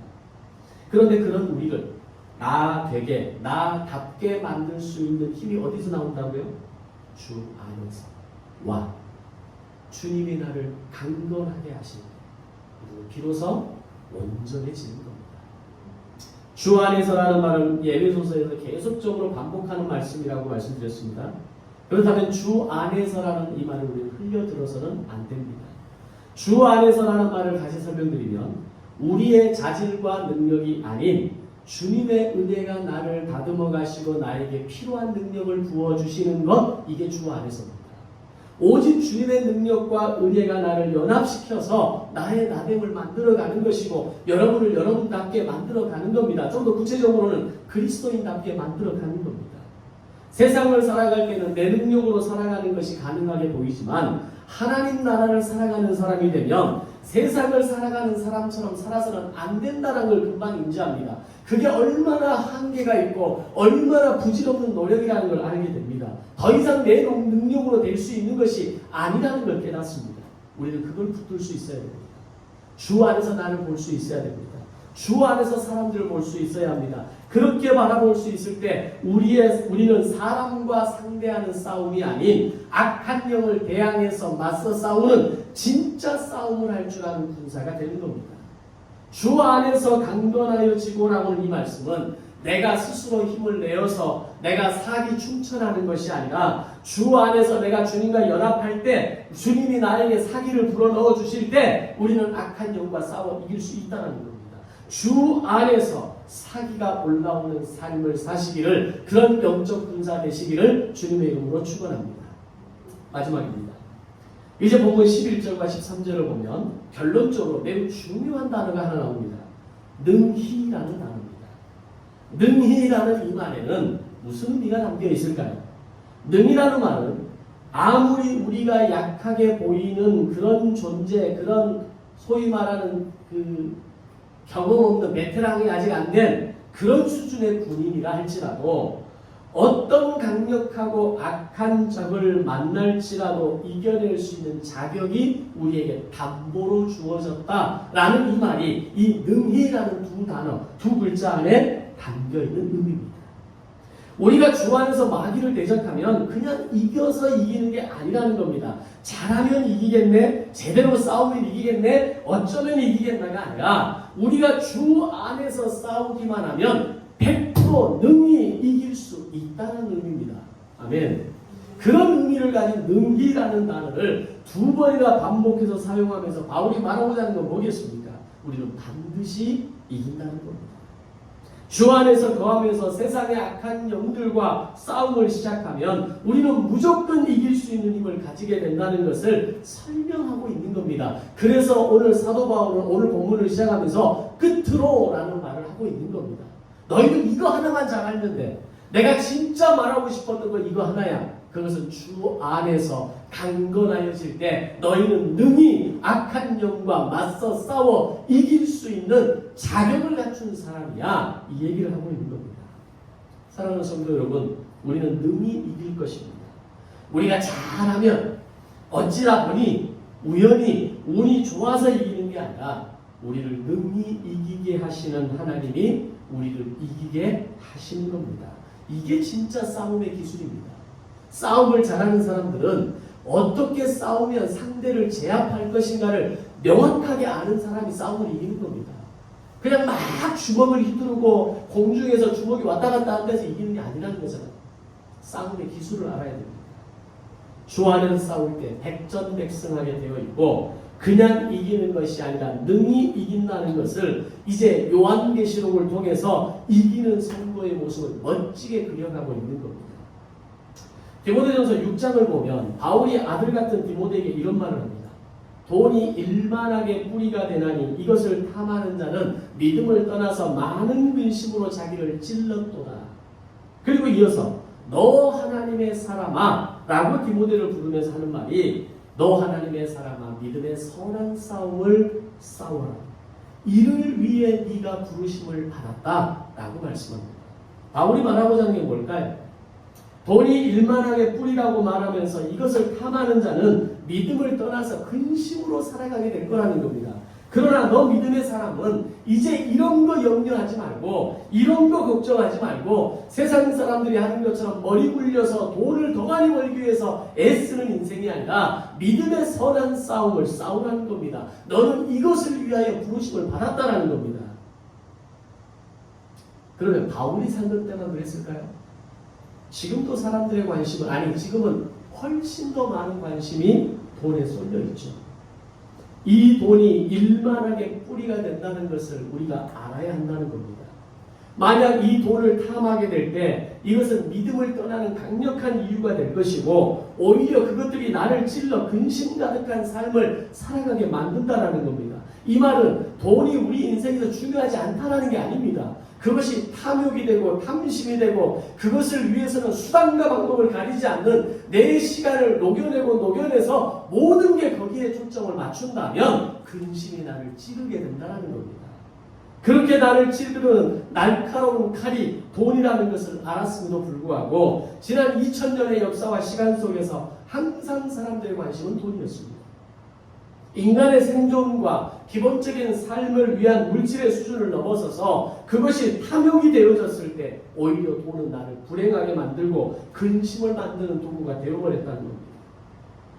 그런데 그런 우리를 나 되게, 나답게 만들 수 있는 힘이 어디서 나온다고요? 주 안에서 와 주님이 나를 강건하게 하시는 비로소 온전해지는 겁니다. 주 안에서라는 말은 에베소서에서 계속적으로 반복하는 말씀이라고 말씀드렸습니다. 그렇다면 주 안에서라는 이 말을 우리는 흘려들어서는 안 됩니다. 주 안에서라는 말을 다시 설명드리면 우리의 자질과 능력이 아닌 주님의 은혜가 나를 다듬어 가시고 나에게 필요한 능력을 부어주시는 것, 이게 주 안에서입니다. 오직 주님의 능력과 은혜가 나를 연합시켜서 나의 나됨을 만들어가는 것이고 여러분을 여러분답게 만들어가는 겁니다. 좀 더 구체적으로는 그리스도인답게 만들어가는 겁니다. 세상을 살아갈 때는 내 능력으로 살아가는 것이 가능하게 보이지만 하나님 나라를 살아가는 사람이 되면 세상을 살아가는 사람처럼 살아서는 안 된다는 걸 금방 인지합니다. 그게 얼마나 한계가 있고 얼마나 부질없는 노력이라는 걸 알게 됩니다. 더 이상 내 능력으로 될 수 있는 것이 아니라는 걸 깨닫습니다. 우리는 그걸 붙들 수 있어야 됩니다. 주 안에서 나를 볼 수 있어야 됩니다. 주 안에서 사람들을 볼 수 있어야 합니다. 그렇게 바라볼 수 있을 때 우리는 사람과 상대하는 싸움이 아닌 악한 영을 대항해서 맞서 싸우는 진짜 싸움을 할 줄 아는 군사가 되는 겁니다. 주 안에서 강건하여 지고라고는 이 말씀은 내가 스스로 힘을 내어서 내가 사기 충천하는 것이 아니라 주 안에서 내가 주님과 연합할 때 주님이 나에게 사기를 불어넣어 주실 때 우리는 악한 영과 싸워 이길 수 있다는 겁니다. 주 안에서 사기가 올라오는 삶을 사시기를, 그런 영적 군사 되시기를 주님의 이름으로 축원합니다. 마지막입니다. 이제 본문 11절과 13절을 보면 결론적으로 매우 중요한 단어가 하나 나옵니다. 능히라는 단어입니다. 능히라는 이 말에는 무슨 의미가 담겨 있을까요? 능이라는 말은 아무리 우리가 약하게 보이는 그런 존재, 그런 소위 말하는 경험 없는 베테랑이 아직 안 된 그런 수준의 군인이라 할지라도 어떤 강력하고 악한 적을 만날지라도 이겨낼 수 있는 자격이 우리에게 담보로 주어졌다라는 이 말이 이 능히라는 두 단어, 두 글자 안에 담겨있는 의미입니다. 우리가 주 안에서 마귀를 대적하면 그냥 이겨서 이기는 게 아니라는 겁니다. 잘하면 이기겠네, 제대로 싸우면 이기겠네, 어쩌면 이기겠나가 아니라 우리가 주 안에서 싸우기만 하면 100% 능히 이길 수 있다는 의미입니다. 아멘. 그런 의미를 가진 능히라는 단어를 두 번이나 반복해서 사용하면서 바울이 말하고자 하는 건 뭐겠습니까? 우리는 반드시 이긴다는 겁니다. 주 안에서 거하면서 세상의 악한 영들과 싸움을 시작하면 우리는 무조건 이길 수 있는 힘을 가지게 된다는 것을 설명하고 있는 겁니다. 그래서 오늘 사도 바울은 오늘 본문을 시작하면서 끝으로 라는 말을 하고 있는 겁니다. 너희는 이거 하나만 잘 알면 내가 진짜 말하고 싶었던 건 이거 하나야. 그것은 주 안에서 강건하여질 때 너희는 능히 악한 영과 맞서 싸워 이길 수 있는 자격을 갖춘 사람이야. 이 얘기를 하고 있는 겁니다. 사랑하는 성도 여러분, 우리는 능히 이길 것입니다. 우리가 잘하면 어찌다 보니 우연히 운이 좋아서 이기는 게 아니라 우리를 능히 이기게 하시는 하나님이 우리를 이기게 하시는 겁니다. 이게 진짜 싸움의 기술입니다. 싸움을 잘하는 사람들은 어떻게 싸우면 상대를 제압할 것인가를 명확하게 아는 사람이 싸움을 이기는 겁니다. 그냥 막 주먹을 휘두르고 공중에서 주먹이 왔다 갔다 하면서 이기는 게 아니라는 거잖아요. 싸움의 기술을 알아야 됩니다. 주 안에서 싸울 때 백전백승하게 되어 있고 그냥 이기는 것이 아니라 능히 이긴다는 것을 이제 요한계시록을 통해서 이기는 성도의 모습을 멋지게 그려가고 있는 겁니다. 디모데전서 6장을 보면 바울이 아들 같은 디모데에게 이런 말을 합니다. 돈이 일만하게 뿌리가 되나니 이것을 탐하는 자는 믿음을 떠나서 많은 근심으로 자기를 찔렀도다. 그리고 이어서 너 하나님의 사람아 라고 디모데를 부르면서 하는 말이 너 하나님의 사람아 믿음의 선한 싸움을 싸워라. 이를 위해 네가 부르심을 받았다 라고 말씀합니다. 바울이 말하고자 하는 게 뭘까요? 돈이 일만하게 뿌리라고 말하면서 이것을 탐하는 자는 믿음을 떠나서 근심으로 살아가게 될 거라는 겁니다. 그러나 너 믿음의 사람은 이제 이런 거 염려하지 말고 이런 거 걱정하지 말고 세상 사람들이 하는 것처럼 머리 굴려서 돈을 더 많이 벌기 위해서 애쓰는 인생이 아니라 믿음의 선한 싸움을 싸우라는 겁니다. 너는 이것을 위하여 부르심을 받았다라는 겁니다. 그러면 바울이 살던 때만 그랬을까요? 지금도 사람들의 관심은 지금은 훨씬 더 많은 관심이 돈에 쏠려 있죠. 이 돈이 일만하게 뿌리가 된다는 것을 우리가 알아야 한다는 겁니다. 만약 이 돈을 탐하게 될 때 이것은 믿음을 떠나는 강력한 이유가 될 것이고 오히려 그것들이 나를 찔러 근심 가득한 삶을 살아가게 만든다라는 겁니다. 이 말은 돈이 우리 인생에서 중요하지 않다라는 게 아닙니다. 그것이 탐욕이 되고 탐심이 되고 그것을 위해서는 수단과 방법을 가리지 않는 내 시간을 녹여내서 모든 게 거기에 초점을 맞춘다면 근심이 나를 찌르게 된다는 겁니다. 그렇게 나를 찌르는 날카로운 칼이 돈이라는 것을 알았음에도 불구하고 지난 2000년의 역사와 시간 속에서 항상 사람들의 관심은 돈이었습니다. 인간의 생존과 기본적인 삶을 위한 물질의 수준을 넘어서서 그것이 탐욕이 되어졌을 때 오히려 돈은 나를 불행하게 만들고 근심을 만드는 도구가 되어버렸다는 겁니다.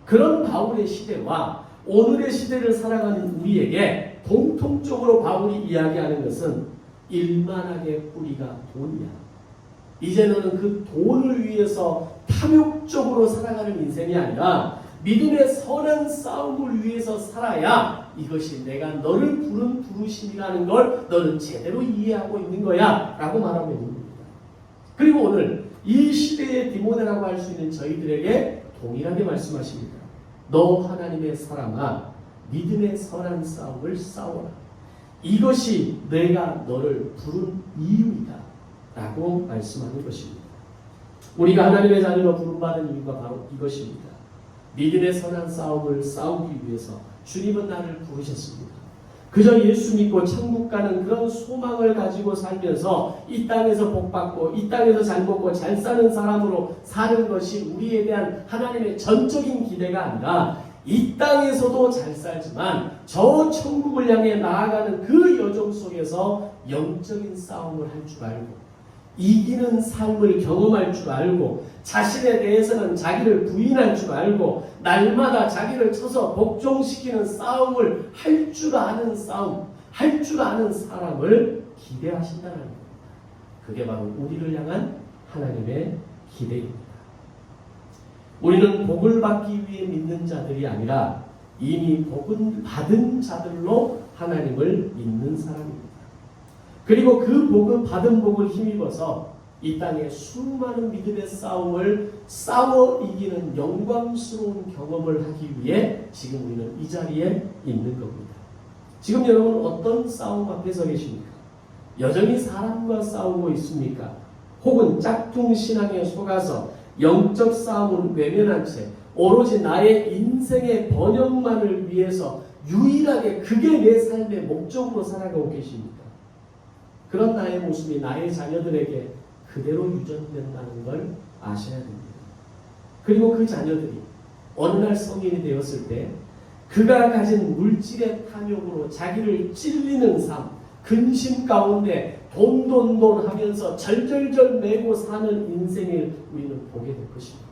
그런 바울의 시대와 오늘의 시대를 살아가는 우리에게 공통적으로 바울이 이야기하는 것은 일만하게 뿌리가 돈이야. 이제 너는 그 돈을 위해서 탐욕적으로 살아가는 인생이 아니라 믿음의 선한 싸움을 위해서 살아야 이것이 내가 너를 부른 부르심이라는 걸 너는 제대로 이해하고 있는 거야 라고 말하고 있는 겁니다. 그리고 오늘 이 시대의 디모데라고 할 수 있는 저희들에게 동일하게 말씀하십니다. 너 하나님의 사람아 믿음의 선한 싸움을 싸워라. 이것이 내가 너를 부른 이유이다 라고 말씀하는 것입니다. 우리가 하나님의 자녀로 부름받은 이유가 바로 이것입니다. 믿음의 선한 싸움을 싸우기 위해서 주님은 나를 부르셨습니다. 그저 예수 믿고 천국 가는 그런 소망을 가지고 살면서 이 땅에서 복받고 이 땅에서 잘 먹고 잘 사는 사람으로 사는 것이 우리에 대한 하나님의 전적인 기대가 아니라 이 땅에서도 잘 살지만 저 천국을 향해 나아가는 그 여정 속에서 영적인 싸움을 할 줄 알고 이기는 삶을 경험할 줄 알고 자신에 대해서는 자기를 부인할 줄 알고 날마다 자기를 쳐서 복종시키는 싸움을 할 줄 아는 싸움, 할 줄 아는 사람을 기대하신다는 겁니다. 그게 바로 우리를 향한 하나님의 기대입니다. 우리는 복을 받기 위해 믿는 자들이 아니라 이미 복은 받은 자들로 하나님을 믿는 사람입니다. 그리고 그 복은 받은 복을 힘입어서 이 땅에 수많은 믿음의 싸움을 싸워 이기는 영광스러운 경험을 하기 위해 지금 우리는 이 자리에 있는 겁니다. 지금 여러분 어떤 싸움 앞에 서 계십니까? 여전히 사람과 싸우고 있습니까? 혹은 짝퉁 신앙에 속아서 영적 싸움을 외면한 채 오로지 나의 인생의 번영만을 위해서 유일하게 그게 내 삶의 목적으로 살아가고 계십니까? 그런 나의 모습이 나의 자녀들에게 그대로 유전된다는 걸 아셔야 됩니다. 그리고 그 자녀들이 어느 날 성인이 되었을 때 그가 가진 물질의 탐욕으로 자기를 찔리는 삶, 근심 가운데 돈 하면서 절절절 매고 사는 인생을 우리는 보게 될 것입니다.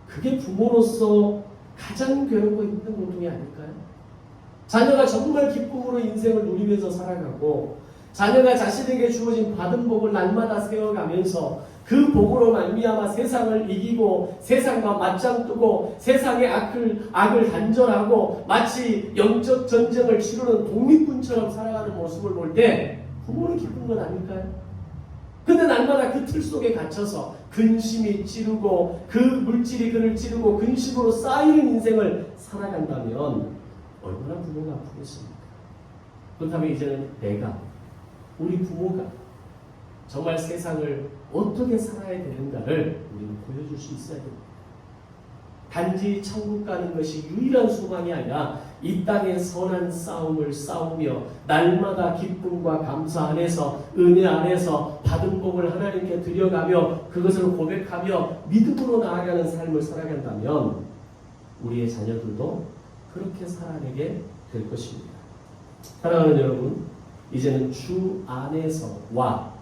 그게 부모로서 가장 괴롭고 힘든 고통이 아닐까요? 자녀가 정말 기쁨으로 인생을 누리면서 살아가고 자녀가 자신에게 주어진 받은 복을 날마다 세워가면서 그 복으로 말미암아 세상을 이기고 세상과 맞짱 뜨고 세상의 악을 단절하고 마치 영적 전쟁을 치르는 독립군처럼 살아가는 모습을 볼 때 부모는 기쁜 건 아닐까요? 근데 날마다 그 틀 속에 갇혀서 근심이 찌르고 그 물질이 그를 찌르고 근심으로 쌓이는 인생을 살아간다면 얼마나 부모가 아프겠습니까? 그렇다면 이제는 내가 우리 부모가 정말 세상을 어떻게 살아야 되는가를 우리는 보여줄 수 있어야 됩니다. 단지 천국 가는 것이 유일한 소망이 아니라 이 땅의 선한 싸움을 싸우며 날마다 기쁨과 감사 안에서 은혜 안에서 받은 복을 하나님께 드려가며 그것을 고백하며 믿음으로 나아가는 삶을 살아간다면 우리의 자녀들도 그렇게 살아내게 될 것입니다. 사랑하는 여러분, 이제는 주 안에서와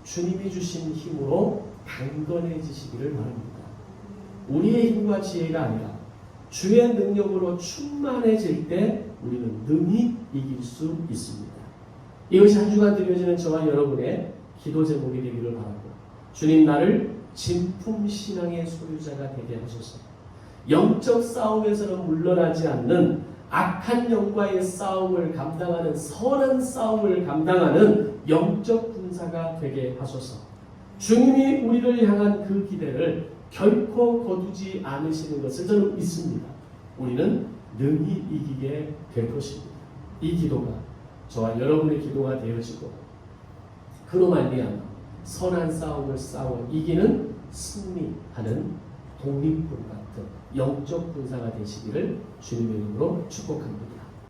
주님이 주신 힘으로 강건해지시기를 바랍니다. 우리의 힘과 지혜가 아니라 주의 능력으로 충만해질 때 우리는 능히 이길 수 있습니다. 이것이 한 주간 드려지는 저와 여러분의 기도 제목이 되기를 바라고 주님 나를 진품신앙의 소유자가 되게 하소서. 영적 싸움에서는 물러나지 않는 악한 영과의 싸움을 감당하는 선한 싸움을 감당하는 영적 군사가 되게 하소서. 주님이 우리를 향한 그 기대를 결코 거두지 않으시는 것을 저는 믿습니다. 우리는 능히 이기게 될 것입니다. 이 기도가 저와 여러분의 기도가 되어지고 그로 말미암아 선한 싸움을 싸워 이기는 승리하는 독립군 같은 영적 군사가 되시기를 주님의 이름으로 축복합니다.